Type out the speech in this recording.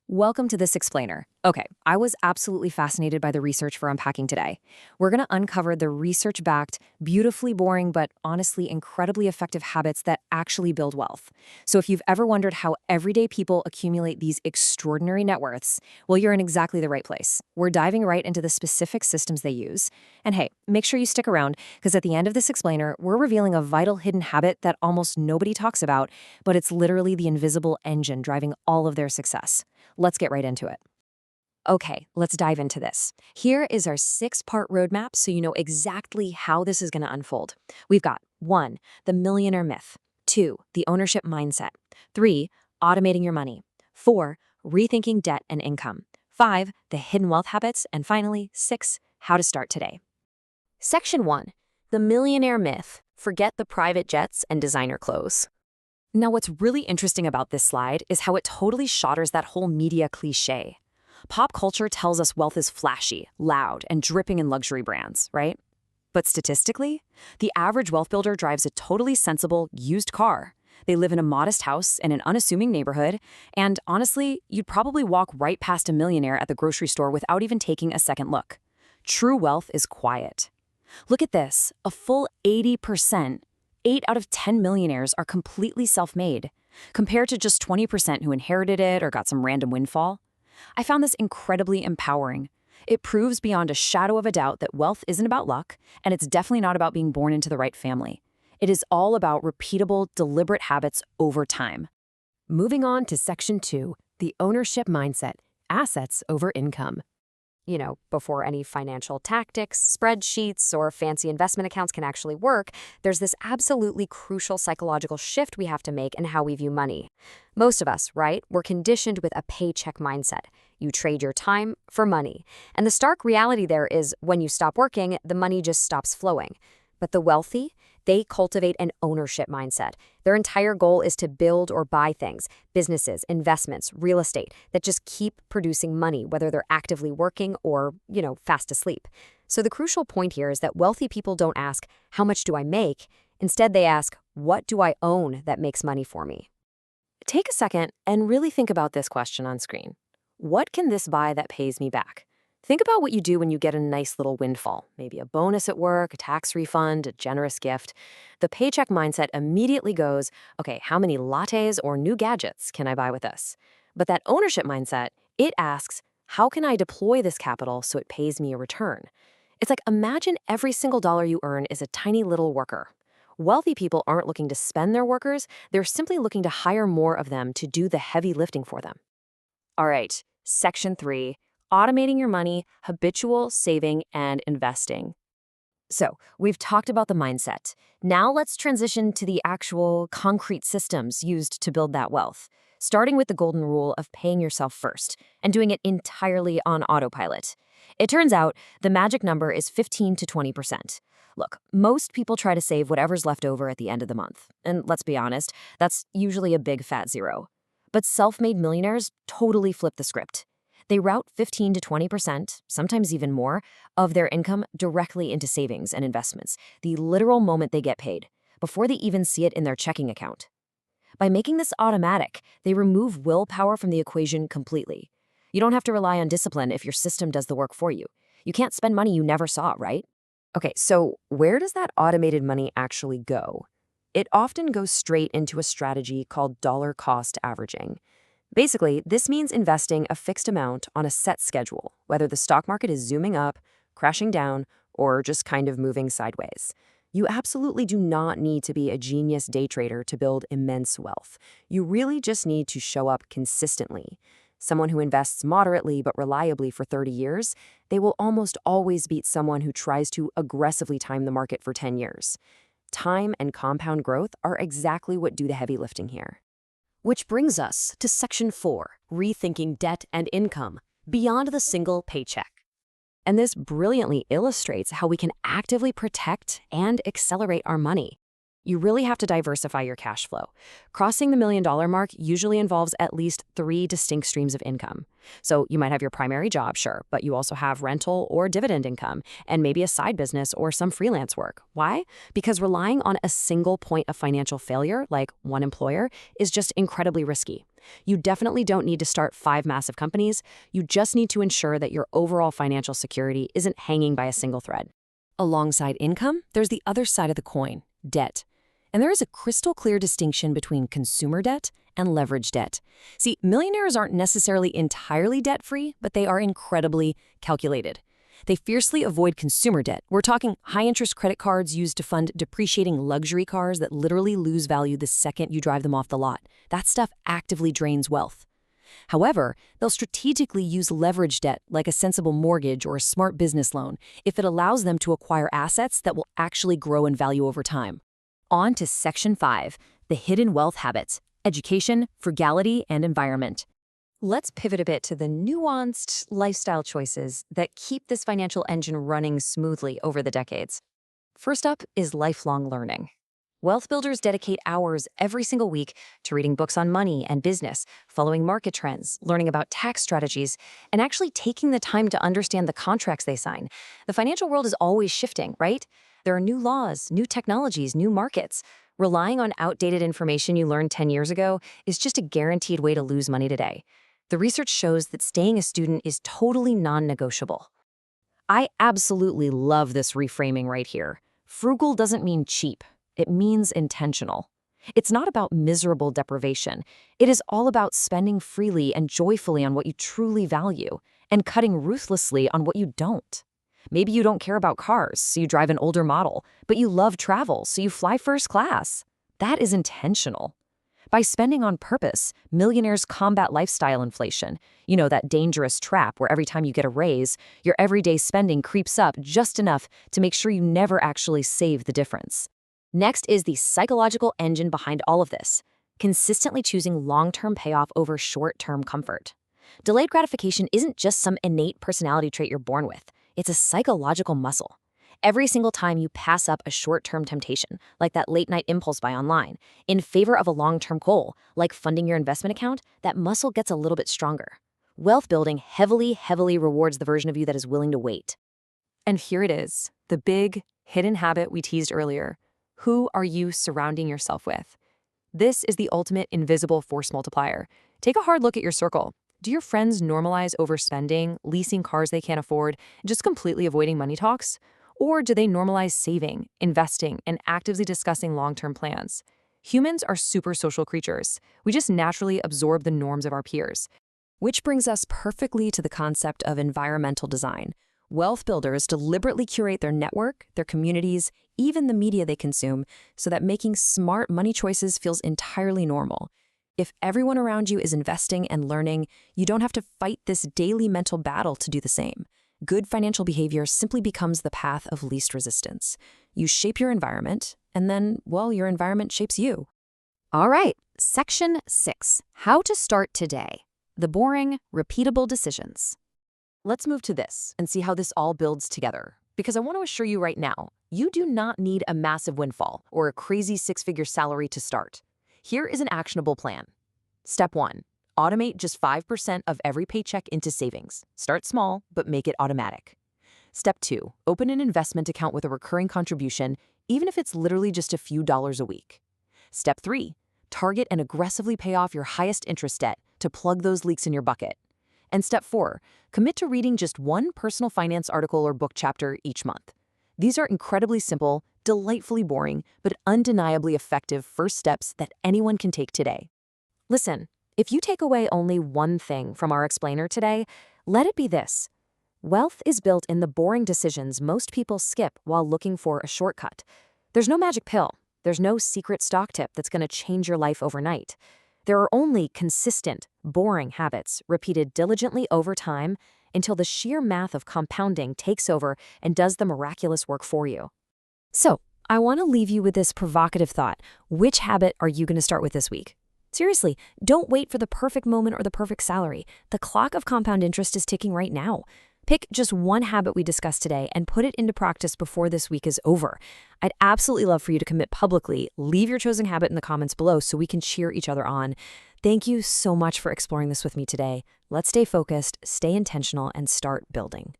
Welcome to this explainer. Okay, I was absolutely fascinated by the research for unpacking today. We're going to uncover the research-backed, beautifully boring, but honestly incredibly effective habits that actually build wealth. So if you've ever wondered how everyday people accumulate these extraordinary net worths, well, you're in exactly the right place. We're diving right into the specific systems they use. And hey, make sure you stick around, because at the end of this explainer, we're revealing a vital hidden habit that almost nobody talks about, but it's literally the invisible engine driving all of their success. Let's get right into it. Okay, let's dive into this. Here is our 6-part roadmap so you know exactly how this is going to unfold. We've got 1, the millionaire myth; 2, the ownership mindset; 3, automating your money; 4, rethinking debt and income; 5, the hidden wealth habits; and finally, 6, how to start today. Section 1, the millionaire myth. Forget the private jets and designer clothes. Now, what's really interesting about this slide is how it totally shatters that whole media cliché. Pop culture tells us wealth is flashy, loud, and dripping in luxury brands, right? But statistically, the average wealth builder drives a totally sensible, used car. They live in a modest house in an unassuming neighborhood, and honestly, you'd probably walk right past a millionaire at the grocery store without even taking a second look. True wealth is quiet. Look at this, a full 80%. 8 out of 10 millionaires are completely self-made, compared to just 20% who inherited it or got some random windfall. I found this incredibly empowering. It proves beyond a shadow of a doubt that wealth isn't about luck, and it's definitely not about being born into the right family. It is all about repeatable, deliberate habits over time. Moving on to Section 2, the ownership mindset, assets over income. Before any financial tactics, spreadsheets, or fancy investment accounts can actually work, there's this absolutely crucial psychological shift we have to make in how we view money. Most of us, right, we're conditioned with a paycheck mindset. You trade your time for money. And the stark reality there is when you stop working, the money just stops flowing. But the wealthy, they cultivate an ownership mindset. Their entire goal is to build or buy things, businesses, investments, real estate, that just keep producing money, whether they're actively working or, fast asleep. So the crucial point here is that wealthy people don't ask, how much do I make? Instead, they ask, what do I own that makes money for me? Take a second and really think about this question on screen. What can this buy that pays me back? Think about what you do when you get a nice little windfall, maybe a bonus at work, a tax refund, a generous gift. The paycheck mindset immediately goes, okay, how many lattes or new gadgets can I buy with this? But that ownership mindset, it asks, how can I deploy this capital so it pays me a return? It's like, imagine every single dollar you earn is a tiny little worker. Wealthy people aren't looking to spend their workers, they're simply looking to hire more of them to do the heavy lifting for them. All right, Section 3. Automating your money, habitual saving, and investing. So, we've talked about the mindset. Now let's transition to the actual concrete systems used to build that wealth, starting with the golden rule of paying yourself first and doing it entirely on autopilot. It turns out the magic number is 15 to 20%. Look, most people try to save whatever's left over at the end of the month. And let's be honest, that's usually a big fat zero. But self-made millionaires totally flip the script. They route 15 to 20%, sometimes even more, of their income directly into savings and investments, the literal moment they get paid, before they even see it in their checking account. By making this automatic, they remove willpower from the equation completely. You don't have to rely on discipline if your system does the work for you. You can't spend money you never saw, right? Okay, so where does that automated money actually go? It often goes straight into a strategy called dollar cost averaging. Basically, this means investing a fixed amount on a set schedule, whether the stock market is zooming up, crashing down, or just kind of moving sideways. You absolutely do not need to be a genius day trader to build immense wealth. You really just need to show up consistently. Someone who invests moderately but reliably for 30 years, they will almost always beat someone who tries to aggressively time the market for 10 years. Time and compound growth are exactly what do the heavy lifting here. Which brings us to Section 4, rethinking debt and income, beyond the single paycheck. And this brilliantly illustrates how we can actively protect and accelerate our money. You really have to diversify your cash flow. Crossing the $1 million mark usually involves at least 3 distinct streams of income. So you might have your primary job, sure, but you also have rental or dividend income, and maybe a side business or some freelance work. Why? Because relying on a single point of financial failure, like one employer, is just incredibly risky. You definitely don't need to start 5 massive companies. You just need to ensure that your overall financial security isn't hanging by a single thread. Alongside income, there's the other side of the coin, debt. And there is a crystal clear distinction between consumer debt and leverage debt. See, millionaires aren't necessarily entirely debt-free, but they are incredibly calculated. They fiercely avoid consumer debt. We're talking high-interest credit cards used to fund depreciating luxury cars that literally lose value the second you drive them off the lot. That stuff actively drains wealth. However, they'll strategically use leverage debt like a sensible mortgage or a smart business loan if it allows them to acquire assets that will actually grow in value over time. On to Section 5, the hidden wealth habits, education, frugality, and environment. Let's pivot a bit to the nuanced lifestyle choices that keep this financial engine running smoothly over the decades. First up is lifelong learning. Wealth builders dedicate hours every single week to reading books on money and business, following market trends, learning about tax strategies, and actually taking the time to understand the contracts they sign. The financial world is always shifting, right? There are new laws, new technologies, new markets. Relying on outdated information you learned 10 years ago is just a guaranteed way to lose money today. The research shows that staying a student is totally non-negotiable. I absolutely love this reframing right here. Frugal doesn't mean cheap. It means intentional. It's not about miserable deprivation. It is all about spending freely and joyfully on what you truly value and cutting ruthlessly on what you don't. Maybe you don't care about cars, so you drive an older model, but you love travel, so you fly first class. That is intentional. By spending on purpose, millionaires combat lifestyle inflation. You know, that dangerous trap where every time you get a raise, your everyday spending creeps up just enough to make sure you never actually save the difference. Next is the psychological engine behind all of this, consistently choosing long-term payoff over short-term comfort. Delayed gratification isn't just some innate personality trait you're born with. It's a psychological muscle. Every single time you pass up a short-term temptation, like that late-night impulse buy online, in favor of a long-term goal, like funding your investment account, that muscle gets a little bit stronger. Wealth building heavily rewards the version of you that is willing to wait. And here it is, the big, hidden habit we teased earlier. Who are you surrounding yourself with? This is the ultimate invisible force multiplier. Take a hard look at your circle. Do your friends normalize overspending, leasing cars they can't afford, just completely avoiding money talks? Or do they normalize saving, investing, and actively discussing long-term plans? Humans are super social creatures. We just naturally absorb the norms of our peers. Which brings us perfectly to the concept of environmental design. Wealth builders deliberately curate their network, their communities, even the media they consume, so that making smart money choices feels entirely normal. If everyone around you is investing and learning, you don't have to fight this daily mental battle to do the same. Good financial behavior simply becomes the path of least resistance. You shape your environment, and then, well, your environment shapes you. All right, Section 6, How to Start Today. The boring, repeatable decisions. Let's move to this and see how this all builds together. Because I want to assure you right now, you do not need a massive windfall or a crazy 6-figure salary to start. Here is an actionable plan. Step 1. Automate just 5% of every paycheck into savings. Start small, but make it automatic. Step 2. Open an investment account with a recurring contribution, even if it's literally just a few dollars a week. Step 3. Target and aggressively pay off your highest interest debt to plug those leaks in your bucket. And Step 4. Commit to reading just one personal finance article or book chapter each month. These are incredibly simple, delightfully boring, but undeniably effective first steps that anyone can take today. Listen, if you take away only one thing from our explainer today, let it be this. Wealth is built in the boring decisions most people skip while looking for a shortcut. There's no magic pill. There's no secret stock tip that's going to change your life overnight. There are only consistent, boring habits repeated diligently over time until the sheer math of compounding takes over and does the miraculous work for you. So, I want to leave you with this provocative thought. Which habit are you going to start with this week? Seriously, don't wait for the perfect moment or the perfect salary. The clock of compound interest is ticking right now. Pick just one habit we discussed today and put it into practice before this week is over. I'd absolutely love for you to commit publicly. Leave your chosen habit in the comments below so we can cheer each other on. Thank you so much for exploring this with me today. Let's stay focused, stay intentional, and start building.